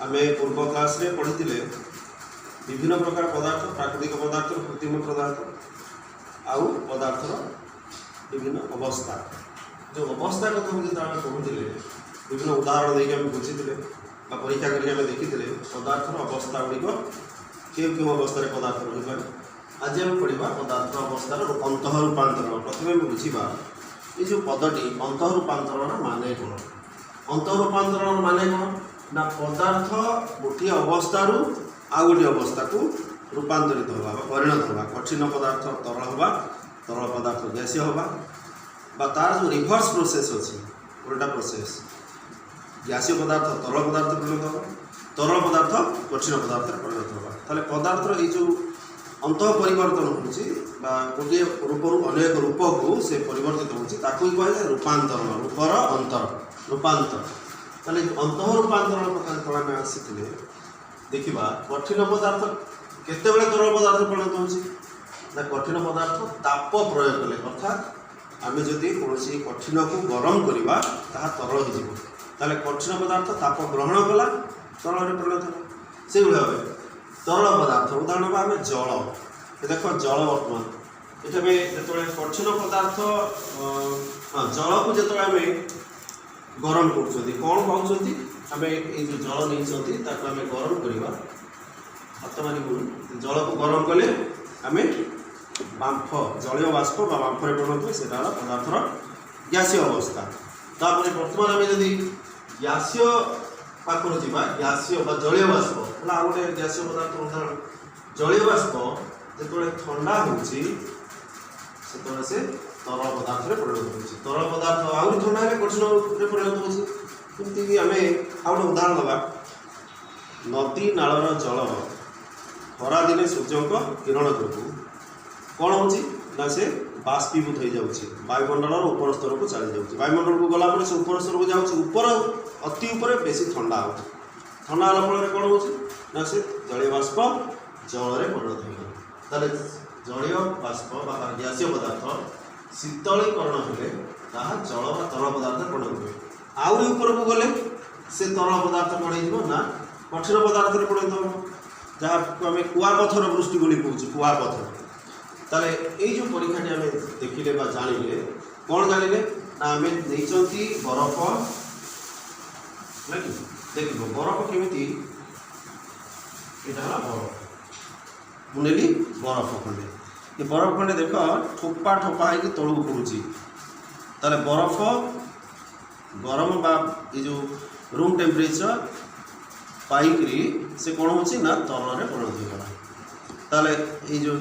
आमे पूर्व क्लास रे पढ़ी विभिन्न प्रकार पदार्थ प्राकृतिक पदार्थ कृत्रिम पदार्थ आउ पदार्थर विभिन्न अवस्था जो अवस्था कथा जो आम कहते विभिन्न उदाहरण देखिए आम बुझी परीक्षा करके देखी पदार्थर अवस्था गुड़िक क्यों अवस्था पदार्थ रही पारे। आज आम पढ़ा पदार्थ अवस्थार अंतः रूपांतरण। प्रथम बुझा ये जो पदटी अंतः रूपांतरण माने कौन। अंतः रूपांतरण माने कौन ना पदार्थ गोटे अवस्था आउ गोटे अवस्था को रूपांतरित होगा परिणत होगा। कठिन पदार्थ तरल होगा तरल पदार्थ गैसीय होगा तार जो रिभर्स प्रोसेस अच्छी उल्टा प्रोसेस गैसीय पदार्थ तरल पदार्थ परिणत होगा तरल पदार्थ कठिन पदार्थ परिणत होगा। ताले पदार्थर ये जो अंत परिवर्तन हो गोटे रूपरू अनेक रूप को से परिवर्तित होती कहे रूपांतरण रूपर अंतर रूपांतर। ताले अंत रूपांतरण कथा आम आसी देखा कठिन पदार्थ केतेबेले तरल पदार्थ परिणत हो कठिन पदार्थ ताप प्रयोग कले अर्थात आम जदि कौन कठिन को गरम करवा ताहा तरल हो कठिन पदार्थ ताप ग्रहण कला तरल में परिणत है। से भाव तरल पदार्थ उदाहरण आम जल देख जल बर्तमान ये जो कठिन पदार्थ जल को जो आम गरम कर कौन कहते आम ये जो जल नहीं आम गरम करवा हाथ मानी जल को गरम कले आम बांफ जलीय बाष्प बांफ परिणत हुए से पदार्थर गैसीय अवस्था। तापर बर्तमान आम जदि गैसीय पाखर जा गैसीय जलीय बाष्प है आउ गए गैसीय पदार्थ उदाहरण जलीय बाष्प जो ठंडा होती से तरल पदार्थ में परिणत हो तरल पदार्थ आउ ठंडा कठिन परिणत होती आम आउ गए उदाहरण दबा नदी नालर जल खरा दिने सूर्य किरण जो कौन हो से बाष्पीभूत हो जाऊँगी वायुमंडल उपर स्तर को चली जाऊँगी वायुमंडल को गलापर से उपर स्तर को जाऊँगी अति उपर बेसी ठंडा हो ठंडा होला फल कौन हो से जलीय बाष्प जल में परिणत हो जलीय बाष्प गैसीय पदार्थ शीतलीकरण हेले जल बा तरल पदार्थ परिणत हुए आउरी ऊपर को गले से तरल पदार्थ कौन ना कठिन पदार्थ में परिणत हो जहाँ आम कुआपथर वृष्टि बोली कहूँ कुआपथर। ताले ये जो परीक्षा आम देखिले जानिले कौन जानिले ना आम नहीं बरफ देख बरफ केमी यहाँ बरफ मुनेली बरफ खंडे ये बरफ खंडे देख ठोपा ठोपा है तलू पड़ुची ताले बरफ गरम बा ये जो रूम टेम्परेचर पाइकरी से कौन हो तरल में परिणत होगा। ताले ये जो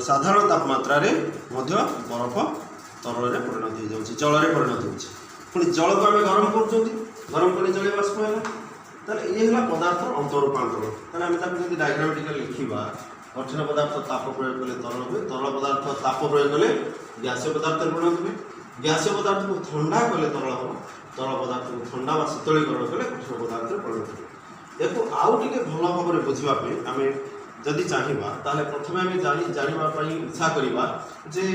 साधारण तापमात्रा रे मध्य बरफ तरल में परिणत हो जाऊँगी जल में परिणत हो जल को आम गरम गरम कर जलीय बाष्प है ये है पदार्थ अंतर रूपांतरण। ताले आम ताको डायग्रामेटिकली लिखा कठिन पदार्थ ताप प्रयोग कले तरल हुए तरल पदार्थ ताप प्रयोग कले गैसीय पदार्थ परिणत हुए गैसीय पदार्थ को ठंडा कले तरल हम तरल पदार्थ को ठंडा शीतलीकरण कले कठिन पदार्थ परिणत हुए। देखो आउ टे भल भाव में बुझापी आम जदि चाहिए ताले प्रथम आम जानापी इच्छा करवा जे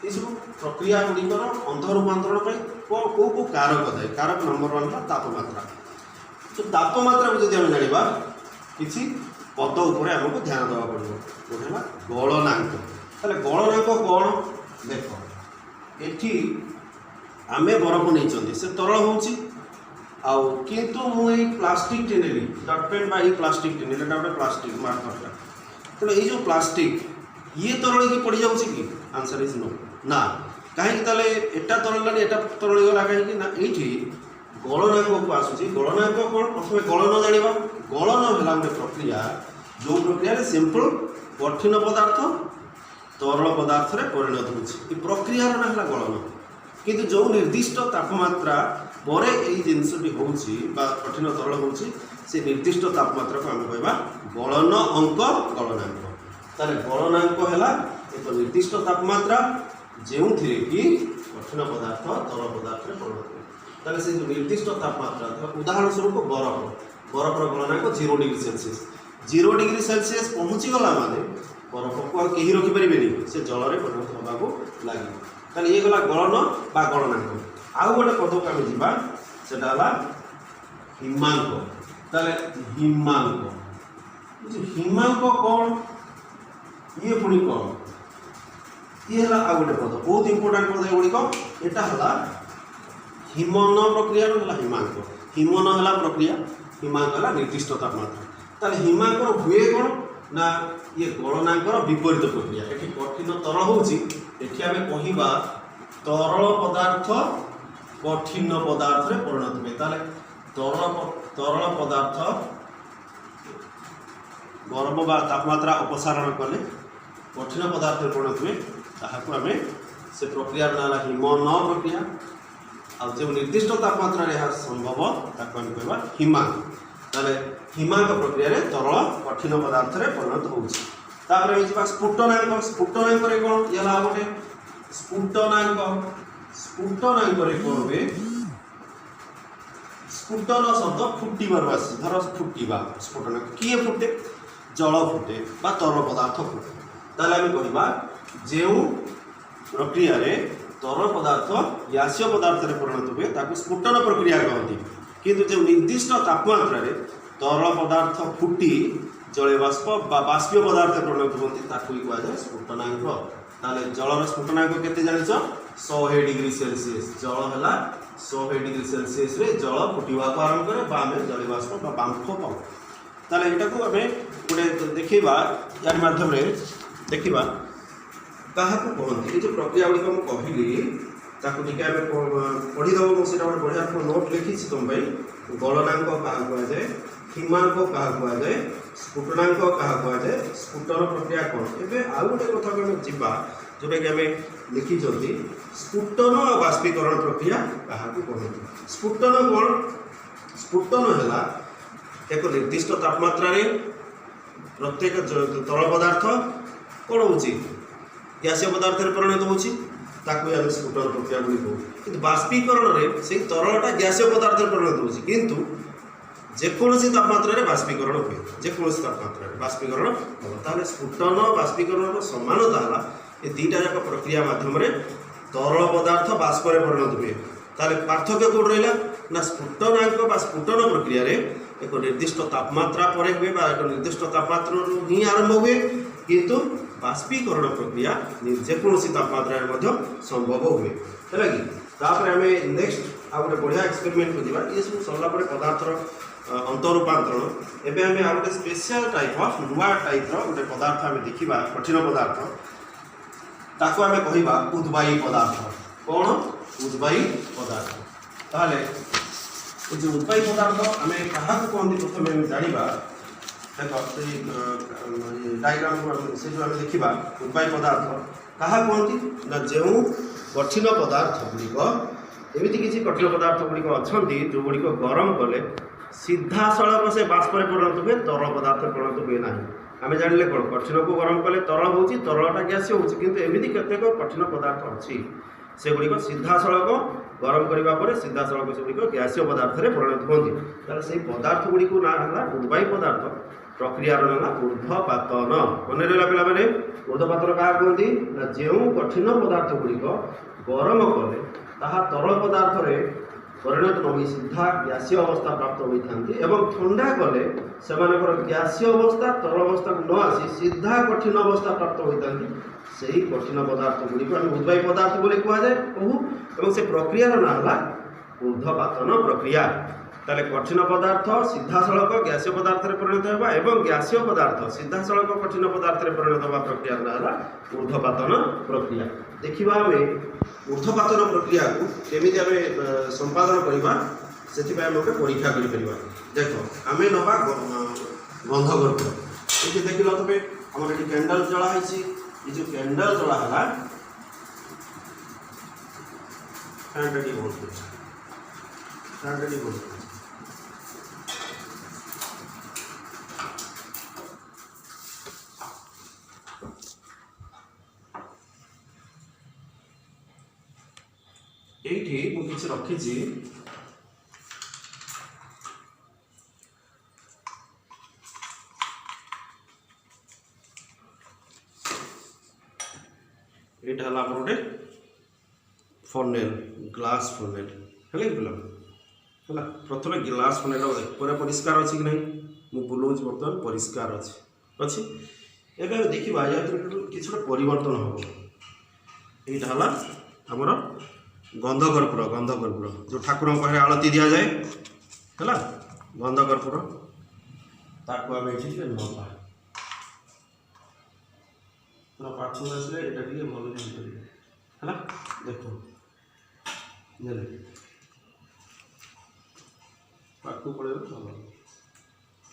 ये सब प्रक्रिया गुड़िकर अंत रूपांतरण कौ कारक थाए कारक नंबर 1 है तापमात्रा। तो तापमात्रा को जब आम जाना किसी पद उपर आमको ध्यान देवा पड़ो गोटे है गलनांक। ताले गलनांक कौन देख ये आम बरफ नहीं से तरल हो आउ किंतु मुझे प्लास्टिक टे नेली डट पेन बा प्लास्टिक टे नेली गोटे प्लास्टिक मार्करटा तेणु ये जो प्लास्टिक ये तरल की पड़ जाऊँगी कि आंसर इज नो ना कहीं ताले एटा तरल एटा तरल गला कहीं ना ये गलनांक को आसूँ गलनांक कौन प्रथम गलन जाना गलन है गोटे प्रक्रिया जो प्रक्रिया सिंपल कठिन पदार्थ तरल पदार्थ में परिणत हो प्रक्रियार ना है गलन किंतु जो निर्दिष्ट तापमात्रा पर यही जिनसटी हो कठिन तरल हो निर्दिष्ट तापमात्रा को आम कहवा गलन अंक गलनांक। ताले गलनांक है एक निर्दिष्ट तापमात्रा जो थी कि कठिन पदार्थ तरल पदार्थ में परिणत हुए। ताले से जो निर्दिष्ट तापमात्रा उदाहरण स्वरूप बरफ बरफर गलनांक 0 डिग्री सेल्सियस 0 डिग्री सेल्सियस पहुँचीगला माने बरफ को कहीं रखिपारे से जल में परिणत होगा लगे। ताले ये गला गलन बा गलनांक। आउ गोटे पद को आम जावा हिमांक ताले हिमांक हिमांक कौन ये पुणी कौन ये है आ गोटे पद बहुत इंपोर्टाट पद एगुड़िक यहाँ हिमन प्रक्रिया हिमांक हिमन है प्रक्रिया हिमांक है निर्दिष्ट तापमात्रा ताले हिमांक हुए कौन ना ये गलनांकर विपरीत प्रक्रिया ये कठिन तरल होची आम कह तरल पदार्थ कठिन पदार्थ रे परिणत हुए तरल पदार्थ गरम बा तापमात्रा अपसारण कले कठिन पदार्थ रे परिणत हुए ताहाकु आमे से प्रक्रिया ना हिमन प्रक्रिया आ जो निर्दिष्ट तापमात्रा रे संभव ताको आमे कहबा हिमांक ताले हिमांक प्रक्रिया रे तरल कठिन पदार्थ रे परिणत होउछि तापर एइबा स्फुटनांक स्फुटनांक रे कोन यला गोटे स्फुटनांक रे कोन बे स्फुटन शब्द फुटिबार आसी धर फुटिबा स्फुटनांक किए फुटे जल फुटे बा तरल पदार्थ फुटे ताले आमे कहबा जेउ प्रक्रिया रे तरल पदार्थ ग्यासीय पदार्थ रे परिणत हुए ताको स्फुटन प्रक्रिया कहती किंतु जो निर्दिष्ट तापमात्रा रे तरल पदार्थ फुटी जल बाष्प बा बाष्पीय पदार्थ परिणत होती ताकू ही कहुए स्फुटनांक ताले जलर स्फुटनांक केते जानिछ 100 डिग्री सेल्सियस जल है 100 डिग्री सेल्सियस रे जल फुटिवा को आरंभ करे बा आमे जल बाष्प बा बांफ पाऊ ताले एटा को आमे गोटे देखिबा यार माध्यम रे देखिबा काहाकू कहते ये जो प्रक्रिया गुड़िक मुझे कहली ताकू टी पढ़ीदेव मुझे गोटे बढ़िया नोट लिखी तुम गलनांक क्या कहुए हिमांक क्या कहुए स्फुटनांक क्या कहुए स्फुटन प्रक्रिया कौन एवं आउ गोटे कथा को जीवा जोटा कि आम लिखी स्फुटन और बाष्पीकरण प्रक्रिया क्या कहते स्फुटन कौन स्फुटन है एक निर्दिष्ट तापमात्रा प्रत्येक तरल पदार्थ कौन हो ग्यासीय पदार्थ परिणत होची स्फुटन प्रक्रिया गुड़ी कहू कि बाष्पीकरण में से तरलटा ग्यासीय पदार्थ परिणत होची किंतु जेकोसी तापमात्रा बाष्पीकरण हुए जेकोसी तापमात्रा बाष्पीकरण हम ताले स्फुटन बाष्पीकरण समानता है ये दुईटा जाक प्रक्रिया माध्यम तरल पदार्थ बाष्प परिणत हुए ताले पार्थक्य कौट रहा ना स्फुटनांक स्फुटन प्रक्रिया रे एक निर्दिष्ट तापमात्रा पर हुए एक निर्दिष्ट तापमात्रा ही आरंभ हुए किंतु बाष्पीकरण प्रक्रिया जेकोसी तापमात्रा संभव हुए है कि तापर आम नेक्स्ट आ गए बढ़िया एक्सपेरिमेंट को जीवा ये सब सरला पदार्थर अंतरूपांतरण एवं आम आ गए स्पेशल टाइप ऑफ नुआ टाइप गोटे पदार्थ आम देखा कठिन पदार्थ ताको आम कहवा उद्बायी पदार्थ कौन उद्बायी पदार्थ ताहले जो उद्बायी पदार्थ आम क्या कहते प्रथम जाना देख डायग्राम से जो आम देखा उद्बायी पदार्थ क्या कहती ना जो कठिन पदार्थ गुड़िक एमती किसी कठिन पदार्थ गुड़िक अच्छा जो गुड़िक गरम कले सीधा सड़क से बाष्प परिणत हुए तरल पदार्थ परिणत हुए ना आम जाने कौन कठिन को गरम कले तरल हो तरलटा ग्यासीय हो एमती केतेक कठिन पदार्थ अच्छी से गुड़िक सीधा सड़क गरम करने पर सीधा सड़क से गुड़िक ग्यासीय पदार्थ परिणत होती से पदार्थ गुड़िक ना है उद्बायी पदार्थ प्रक्रियार ना ऊर्ध्वपातन मन रहा पे ऊर्ध्वपातन क्या कहती जो कठिन पदार्थ गुड़िक गरम कले ताहा तरल पदार्थ परिणत न हो सीधा ग्यासीय अवस्था प्राप्त होता ठंडा कले से ग्यासीय अवस्था तरल अवस्था को न आसी सीधा कठिन अवस्था प्राप्त होता से कठिन पदार्थ गुड़िक आम उद्बायी पदार्थ बोली कहुए कहूँ और से प्रक्रियार ना है ऊर्ध्वपातन प्रक्रिया ताले कठिन पदार्थ सीधा सड़क ग्यासीय पदार्थ परिणत होगा एवं ग्यासीय पदार्थ सीधा सड़क कठिन पदार्थ परिणत होगा प्रक्रिया ना है ऊर्ध्वपातन प्रक्रिया देखा आम ऊर्ध्वपातन प्रक्रिया को केमी आम संपादन करवा से गोटे परीक्षा कर देख आम नवा गंधगर्भ ये देख लो तुम आम ये कैंडल जलाही ये जो कैंडल जला है फैनटा बहुत ये मुझे रखी यहाँ है गोटे फर्नेल ग्लास फर्नेल है पिला है। प्रथम गिलास खंडा देख पूरा परिष्कार अच्छी कि नहीं मुझे बुलाऊँ बर्तमान परिष्कार अच्छी एवं देखा या किसी गोटे परिवर्तन हम यहाँ आमर गंध कर्पूर जो ठाकुर पाखे आलती दि जाए है गंध कर्पूर ताको आम ये नवा पूरा पाछू आसले ये भल है देख पाखु पड़े भल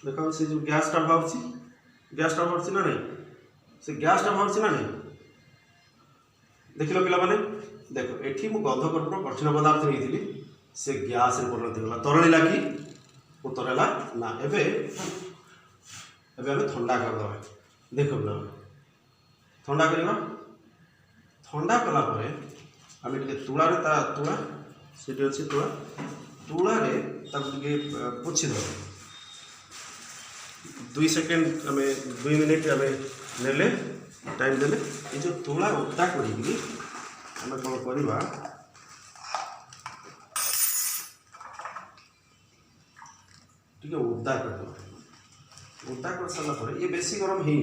देखा से जो गैसटा बाहर ना नहीं से गैसटा बाहर ना नहीं देख लो पिला देख ये मुझे गंध कर्पूर कठिन पदार्थ नहीं से गैस परिणत होगा तरला कि तरला ना एवं आम थंडा करदे देख पिला थंडा करवा थंडा कलापर आम तुला तुला से अच्छी तुला तुलारे पोछीद 2 सेकेंड आम 2 मिनिट आम ने टाइम देले ये जो तुला ओदा कर कौन करवा टे ओदा कर सारापर ये बेसी गरम है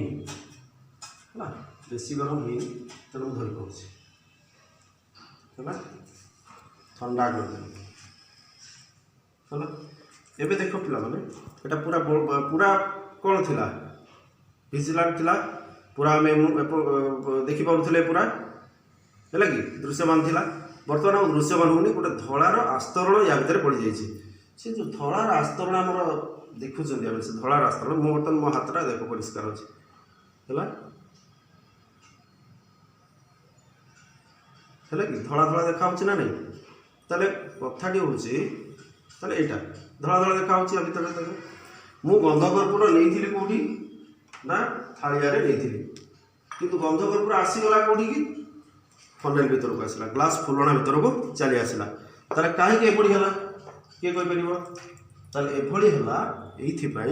बेसी गरम है तेणु धरी पाऊँगी है ठंडा कर एबे देख पिला माने एटा पूरा पूरा कौन थिला विजिलेंट थिला पूरा आम देखी पारे पूरा है कि दृश्यमान थिला बर्तमान दृश्यमान होनी गोटे धଳାର आस्तरण या भितर पड़ जाइए से जो धଳାର आस्तरण आम देखुं से धଳାର आस्तरण मो बर्तमान मो हाथटा देख परिष्कार अच्छे है कि धड़ा धड़ा देखा ना नहीं ताले कथाटी हूँ ताले यहाँ धड़ा धड़ा देखा भितर मु गंध कर्पूर नहीं कौटी ना थालिया नहीं किंतु गंध कर्पूर आसीगला कौटी की फनेल भीतर को आसला ग्लास फुलणा भीतर को चली आसला ताले कहीं एपड़ी है किए कहीपर एभली है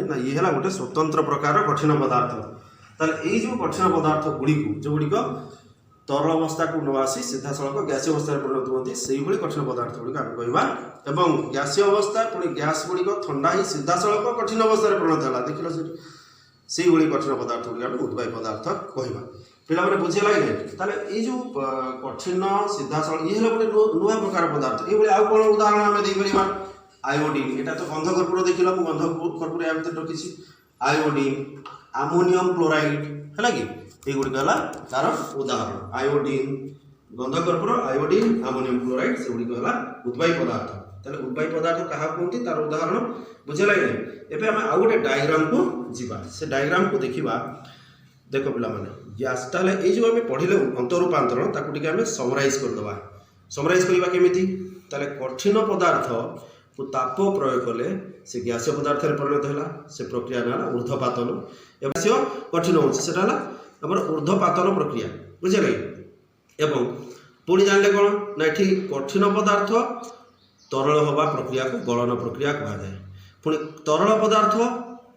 ना ये है गोटे स्वतंत्र प्रकार कठिन पदार्थ ताले ये जो कठिन पदार्थ गुड़ी जो गुड़िक तरल अवस्था को न आसी सीधा सड़क गैसीय अवस्था परिणत होती से कठिन पदार्थ गुड़िक आम कहवा गैसीय अवस्था पुणी गैस गुड़िक थंडा ही सीधा सड़क कठिन अवस्था परिणत है देख लो से कठिन पदार्थ गुड़िक आम उद्वायी पदार्थ कहवा पिला मैंने बुझे लगे ताले ये जो कठिन सीधा सड़क ये गोटे नुआ प्रकार पदार्थ ये आउ कौन उदाहरण आम देपर आयोडीन यहाँ तो गंध कर्पूर देख लो गंध कर्पूर या भर रखी आयोडीन आमोनियम क्लोराइड है कि युड़िक है तार उदाहरण आयोडीन गंध कर्पूर आयोडीन आमोनियम क्लोराइड से गुड़िक है उद्वायी पदार्थ ताले उद्वायी पदार्थ क्या कहते तार उदाहरण बुझे लगे एवं आम आउ गोटे डायग्राम को जीवा से डायग्राम को देखा देख पिला माने गैस ताले ये जो आम पढ़ले अंतरूपांतरण ताकू टिके आम समराइज करदे समराइज करवा केमिति ताले कठिन पदार्थ को ताप प्रयोग कले से गैसीय पदार्थ परिणत है से प्रक्रिया ना ऊर्ध्वपातन एवं कठिन होता आम ऊर्ध्वपातन प्रक्रिया बुझे लगे एवं पुणी जानले कौन ना ये कठिन पदार्थ तरल हवा प्रक्रिया को गलन प्रक्रिया कहुए पुणी तरल पदार्थ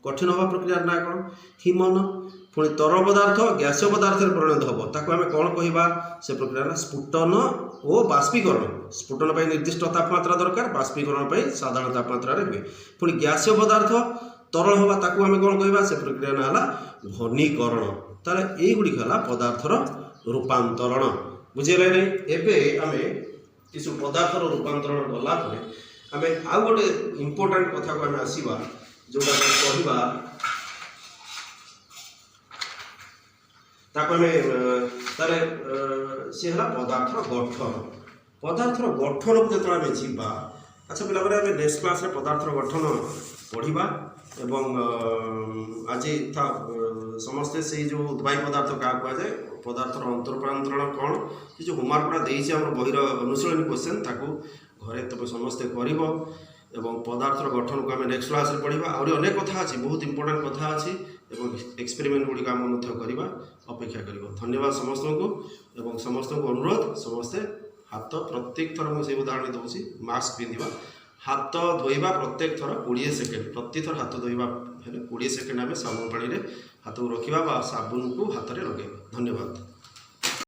कठिन हवा प्रक्रिया ना कौन हिमन पुणी तरल पदार्थ गैसीय पदार्थ परिणत हम ताको आम कौन कहवा से प्रक्रिया स्फुटन और बाष्पीकरण स्फुटन पर निर्दिष्ट तापमात्रा दरकार बाष्पीकरण पर साधारण तापमात्रा हुए पुणी गैसीय पदार्थ तरल हवा ताको आम कौन कहवा से प्रक्रिया ना घनीकरण ताले ये गुड़िक है पदार्थर रूपांतरण बुझे लगे एवं आम किसी पदार्थर रूपांतरण गलापर आम आउ गोटे इम्पोर्टाट कथा को आम आसवा जोटा कहवा ताको तारे सी है पदार्थर गठन को जो आम जीवा अच्छा पिला नेक्स्ट क्लास पदार्थर गठन पढ़ा एवं आज था समस्ते से जो उद्वायी पदार्थ क्या कहुए पदार्थर अंतरूपांतरण कौन ये जो होमवर्कटा देती आम बहिर अनुशीलन क्वेश्चन ताकू घरे तुम समस्ते कर पदार्थर गठन को आम नेक्स्ट क्लास पढ़ा आहरी अनेक कथा अच्छी बहुत इंपोर्टाट कथा अच्छी एक्सपेरिमेंट गुड़िक आम करवा अपेक्षा कर धन्यवाद समस्त को समस्त को अनुरोध समस्ते हाथ प्रत्येक थर मुझे उदाहरण दूसरी मास्क पिंधा हाथ धोइबा प्रत्येक थर 20 सेकेंड प्रति थर हाथ धोइबा 20 सेकेंड आम साबुन पानी हाथ को रखा साबुन को हाथ में लगे धन्यवाद।